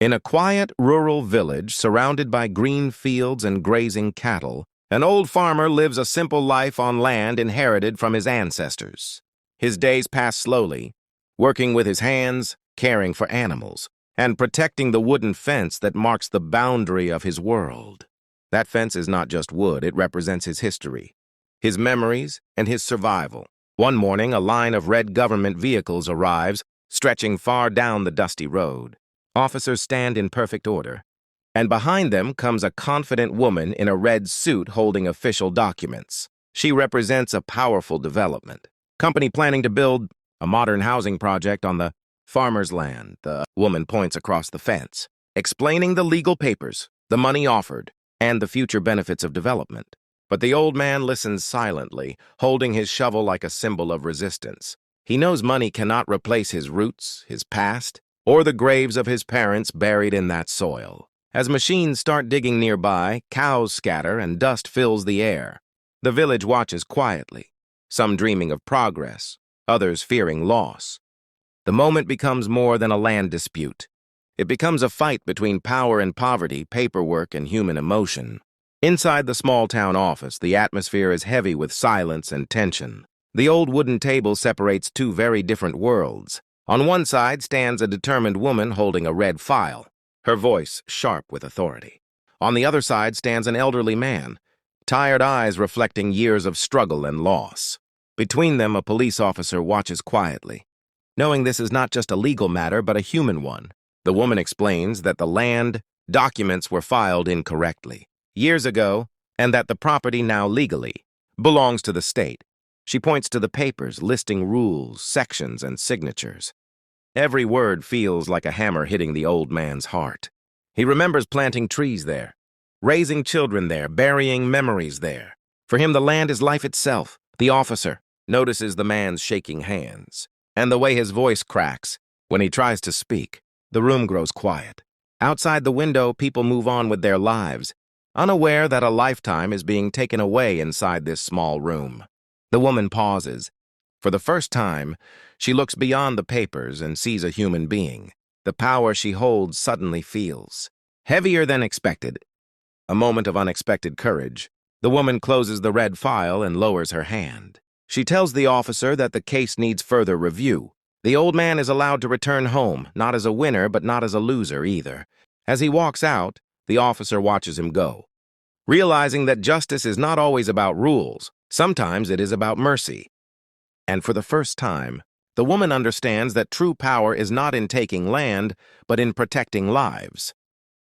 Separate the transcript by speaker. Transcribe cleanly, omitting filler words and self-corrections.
Speaker 1: In a quiet rural village surrounded by green fields and grazing cattle, an old farmer lives a simple life on land inherited from his ancestors. His days pass slowly, working with his hands, caring for animals, and protecting the wooden fence that marks the boundary of his world. That fence is not just wood, it represents his history, his memories, and his survival. One morning, a line of red government vehicles arrives, stretching far down the dusty road. Officers stand in perfect order, and behind them comes a confident woman in a red suit holding official documents. She represents a powerful development. Company planning to build a modern housing project on the farmer's land. The woman points across the fence, explaining the legal papers, the money offered, and the future benefits of development. But the old man listens silently, holding his shovel like a symbol of resistance. He knows money cannot replace his roots, his past, or the graves of his parents buried in that soil. As machines start digging nearby, cows scatter and dust fills the air. The village watches quietly, some dreaming of progress, others fearing loss. The moment becomes more than a land dispute. It becomes a fight between power and poverty, paperwork and human emotion. Inside the small-town office, the atmosphere is heavy with silence and tension. The old wooden table separates two very different worlds. On one side stands a determined woman holding a red file, her voice sharp with authority. On the other side stands an elderly man, tired eyes reflecting years of struggle and loss. Between them, a police officer watches quietly, knowing this is not just a legal matter but a human one. The woman explains that the land documents were filed incorrectly years ago, and that the property now legally belongs to the state. She points to the papers listing rules, sections, and signatures. Every word feels like a hammer hitting the old man's heart. He remembers planting trees there, raising children there, burying memories there. For him, the land is life itself. The officer notices the man's shaking hands, and the way his voice cracks when he tries to speak. The room grows quiet. Outside the window, people move on with their lives, unaware that a lifetime is being taken away inside this small room. The woman pauses. For the first time, she looks beyond the papers and sees a human being. The power she holds suddenly feels heavier than expected. A moment of unexpected courage. The woman closes the red file and lowers her hand. She tells the officer that the case needs further review. The old man is allowed to return home, not as a winner, but not as a loser either. As he walks out, the officer watches him go, realizing that justice is not always about rules. Sometimes it is about mercy. And for the first time, the woman understands that true power is not in taking land, but in protecting lives.